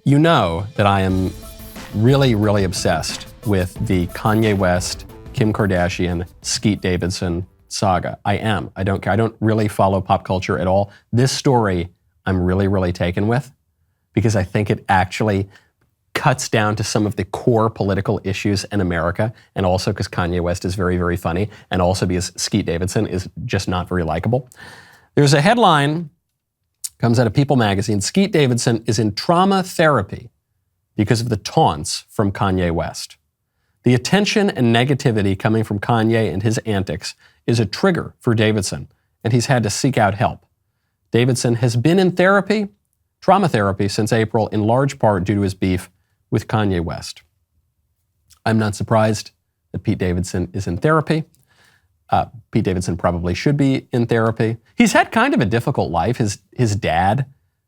You know that I am really, really obsessed with the Kanye West, Kim Kardashian, Skeet Davidson saga. I am. I don't care. I don't really follow pop culture at all. This story I'm really, really taken with because I think it actually cuts down to some of the core political issues in America, and also because Kanye West is very, very funny, and also because Skeet Davidson is just not very likable. There's a headline, comes out of People magazine, Skeet Davidson is in trauma therapy because of the taunts from Kanye West. The attention and negativity coming from Kanye and his antics is a trigger for Davidson, and he's had to seek out help. Davidson has been in therapy, trauma therapy, since April, in large part due to his beef with Kanye West. I'm not surprised that Pete Davidson is in therapy. Pete Davidson probably should be in therapy. He's had kind of a difficult life. His dad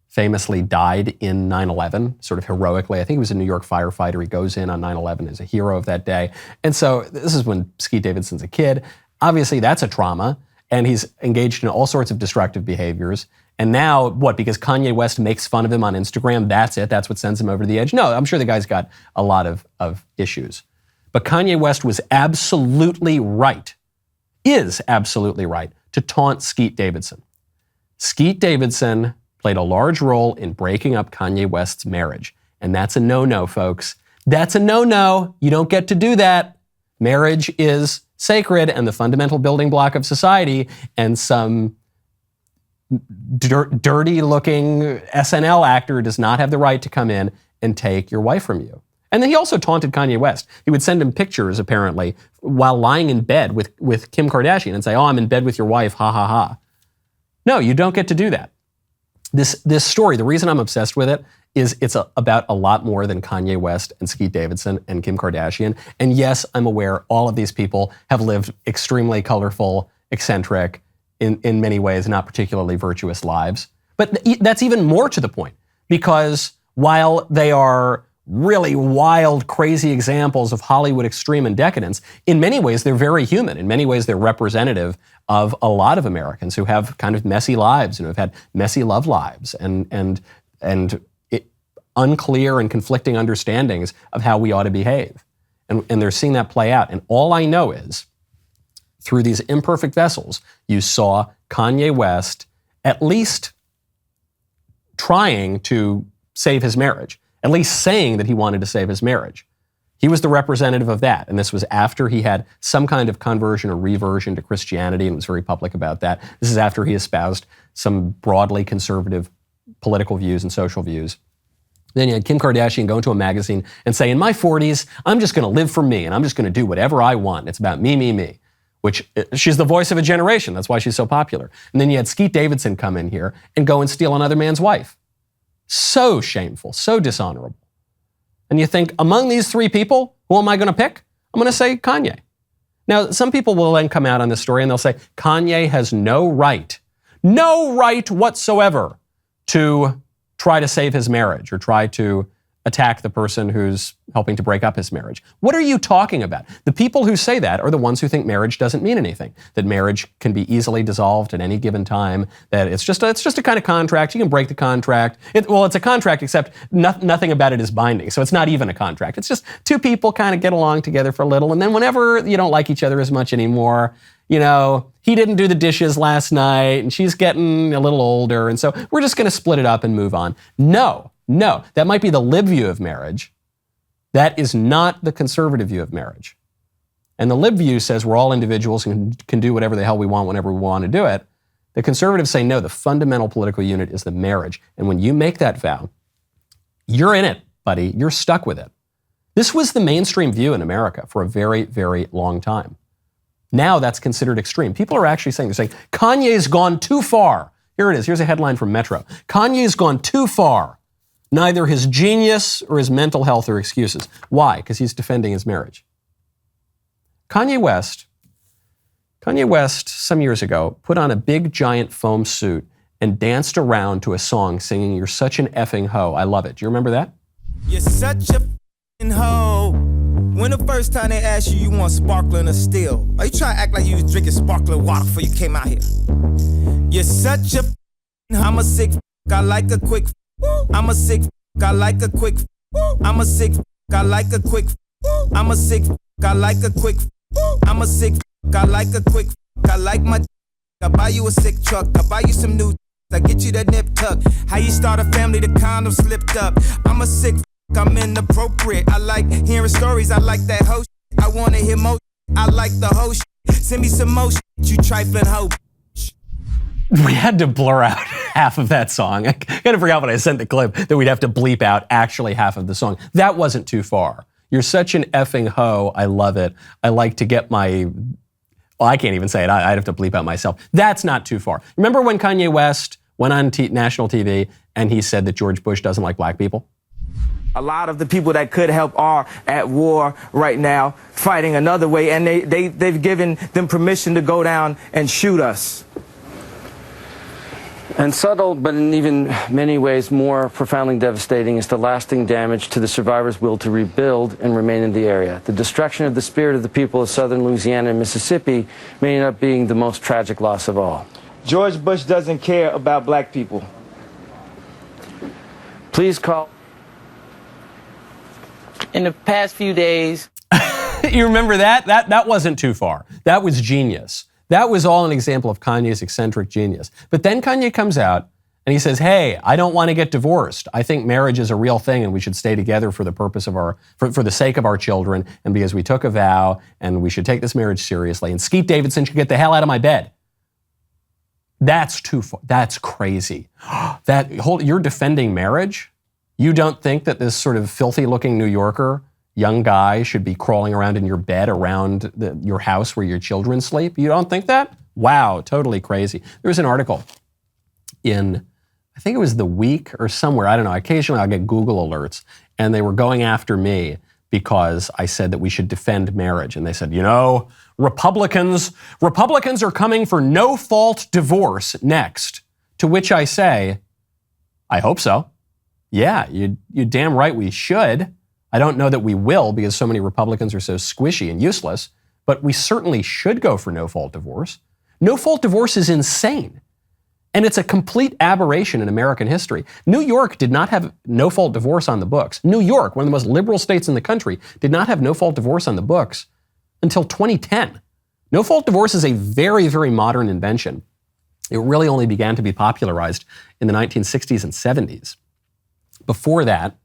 famously died in 9/11, sort of heroically. I think he was a New York firefighter. He goes in on 9/11 as a hero of that day. And so this is when Skeet Davidson's a kid. Obviously, that's a trauma, and he's engaged in all sorts of destructive behaviors. And now, what, because Kanye West makes fun of him on Instagram, that's it? That's what sends him over the edge? No, I'm sure the guy's got a lot of issues. But Kanye West was absolutely right, is absolutely right, to taunt Skeet Davidson. Skeet Davidson played a large role in breaking up Kanye West's marriage. And that's a no-no, folks. That's a no-no. You don't get to do that. Marriage is sacred and the fundamental building block of society, and some dirty-looking SNL actor does not have the right to come in and take your wife from you. And then he also taunted Kanye West. He would send him pictures, apparently, while lying in bed with Kim Kardashian and say, "Oh, I'm in bed with your wife, ha ha ha." No, you don't get to do that. This story, the reason I'm obsessed with it is it's about a lot more than Kanye West and Skeet Davidson and Kim Kardashian. And yes, I'm aware all of these people have lived extremely colorful, eccentric, in many ways, not particularly virtuous lives. But that's even more to the point, because while they are really wild, crazy examples of Hollywood extreme and decadence, in many ways, they're very human. In many ways, they're representative of a lot of Americans who have kind of messy lives and who have had messy love lives and unclear and conflicting understandings of how we ought to behave. And they're seeing that play out. And all I know is, through these imperfect vessels, you saw Kanye West at least trying to save his marriage, at least saying that he wanted to save his marriage. He was the representative of that. And this was after he had some kind of conversion or reversion to Christianity and was very public about that. This is after he espoused some broadly conservative political views and social views. Then you had Kim Kardashian go into a magazine and say, in my 40s, I'm just going to live for me and I'm just going to do whatever I want. It's about me, me, me. Which, she's the voice of a generation. That's why she's so popular. And then you had Skeet Davidson come in here and go and steal another man's wife. So shameful, so dishonorable. And you think, among these three people, who am I going to pick? I'm going to say Kanye. Now, some people will then come out on this story and they'll say, Kanye has no right whatsoever to try to save his marriage or try to attack the person who's helping to break up his marriage. What are you talking about? The people who say that are the ones who think marriage doesn't mean anything, that marriage can be easily dissolved at any given time, that it's just a kind of contract. You can break the contract. It's a contract, except nothing about it is binding. So it's not even a contract. It's just two people kind of get along together for a little, and then whenever you don't like each other as much anymore, you know, he didn't do the dishes last night, and she's getting a little older, and so we're just going to split it up and move on. No, that might be the lib view of marriage. That is not the conservative view of marriage. And the lib view says we're all individuals and can do whatever the hell we want whenever we want to do it. The conservatives say no, the fundamental political unit is the marriage. And when you make that vow, you're in it, buddy. You're stuck with it. This was the mainstream view in America for a very, very long time. Now that's considered extreme. People are actually saying, they're saying, Kanye's gone too far. Here it is. Here's a headline from Metro. Kanye's gone too far. Neither his genius or his mental health are excuses. Why? Because he's defending his marriage. Kanye West, some years ago, put on a big, giant foam suit and danced around to a song singing, "You're such an effing hoe. I love it." Do you remember that? You're such a f***ing hoe. When the first time they asked you want sparkling or still? Are you trying to act like you was drinking sparkling water before you came out here? You're such a f***ing, I'm a sick f***, I like a quick f***, I'm a sick f***, I like a quick. I'm a sick. I like a quick. I'm a sick. I like a quick. I'm a sick. I like a quick. I like my. I buy you a sick truck. I buy you some new. I get you that nip tuck. How you start a family? The condom slipped up. I'm a sick. I'm inappropriate. I like hearing stories. I like that hoe. I wanna hear more. I like the whole. Send me some more. You trifling hoe. We had to blur out half of that song. I gotta forget when I sent the clip that we'd have to bleep out actually half of the song. That wasn't too far. You're such an effing hoe. I love it. I like to get my, well, I can't even say it. I'd have to bleep out myself. That's not too far. Remember when Kanye West went on national TV and he said that George Bush doesn't like black people? A lot of the people that could help are at war right now, fighting another way, and they've given them permission to go down and shoot us. And subtle, but in even many ways more profoundly devastating, is the lasting damage to the survivors' will to rebuild and remain in the area. The destruction of the spirit of the people of southern Louisiana and Mississippi may end up being the most tragic loss of all. George Bush doesn't care about black people. Please call. In the past few days. You remember that? That wasn't too far. That was genius. That was all an example of Kanye's eccentric genius. But then Kanye comes out and he says, hey, I don't want to get divorced. I think marriage is a real thing and we should stay together for the purpose of for the sake of our children and because we took a vow and we should take this marriage seriously. And Skeet Davidson should get the hell out of my bed. That's too far. That's crazy. You're defending marriage? You don't think that this sort of filthy-looking New Yorker, young guy, should be crawling around in your bed around your house where your children sleep? You don't think that? Wow, totally crazy. There was an article in, I think it was The Week or somewhere, I don't know, occasionally I'll get Google alerts, and they were going after me because I said that we should defend marriage. And they said, you know, Republicans are coming for no-fault divorce next. To which I say, I hope so. Yeah, you're damn right we should. I don't know that we will because so many Republicans are so squishy and useless, but we certainly should go for no-fault divorce. No-fault divorce is insane, and it's a complete aberration in American history. New York did not have no-fault divorce on the books. New York, one of the most liberal states in the country, did not have no-fault divorce on the books until 2010. No-fault divorce is a very, very modern invention. It really only began to be popularized in the 1960s and 70s. Before that,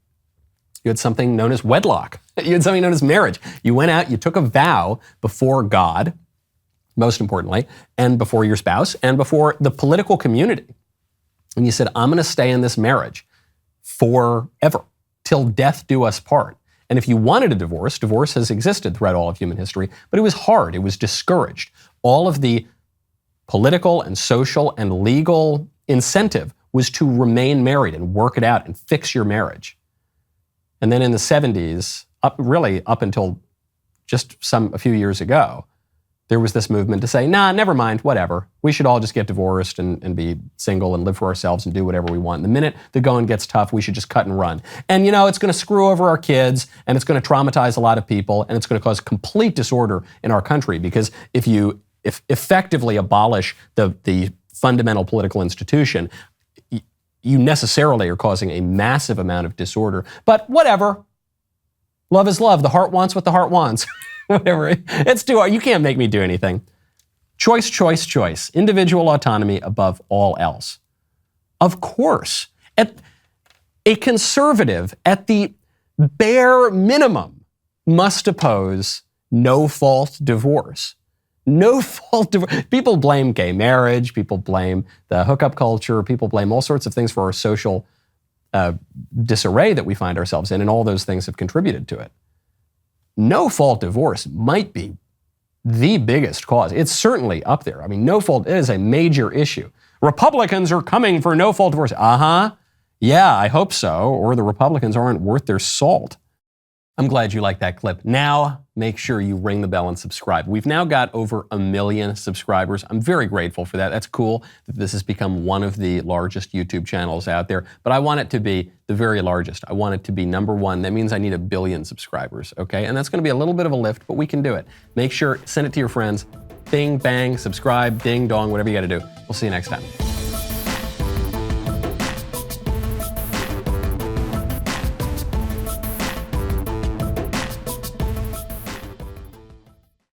you had something known as wedlock. You had something known as marriage. You went out, you took a vow before God, most importantly, and before your spouse, and before the political community. And you said, I'm going to stay in this marriage forever, till death do us part. And if you wanted a divorce, divorce has existed throughout all of human history, but it was hard, it was discouraged. All of the political and social and legal incentive was to remain married and work it out and fix your marriage. And then in the 70s, up until just a few years ago, there was this movement to say, nah, never mind, whatever. We should all just get divorced and be single and live for ourselves and do whatever we want. And the minute the going gets tough, we should just cut and run. And you know, it's going to screw over our kids and it's going to traumatize a lot of people and it's going to cause complete disorder in our country because if effectively abolish the fundamental political institution, you necessarily are causing a massive amount of disorder. But whatever. Love is love. The heart wants what the heart wants. Whatever. It's too hard. You can't make me do anything. Choice, choice, choice. Individual autonomy above all else. Of course. A conservative, at the bare minimum, must oppose no-fault divorce. No-fault divorce. People blame gay marriage. People blame the hookup culture. People blame all sorts of things for our social disarray that we find ourselves in, and all those things have contributed to it. No-fault divorce might be the biggest cause. It's certainly up there. I mean, no-fault is a major issue. Republicans are coming for no-fault divorce. Yeah, I hope so, or the Republicans aren't worth their salt. I'm glad you liked that clip. Now, make sure you ring the bell and subscribe. We've now got over 1 million subscribers. I'm very grateful for that. That's cool that this has become one of the largest YouTube channels out there, but I want it to be the very largest. I want it to be #1. That means I need 1 billion subscribers, okay? And that's gonna be a little bit of a lift, but we can do it. Make sure, send it to your friends. Bing, bang, subscribe, ding, dong, whatever you gotta do. We'll see you next time.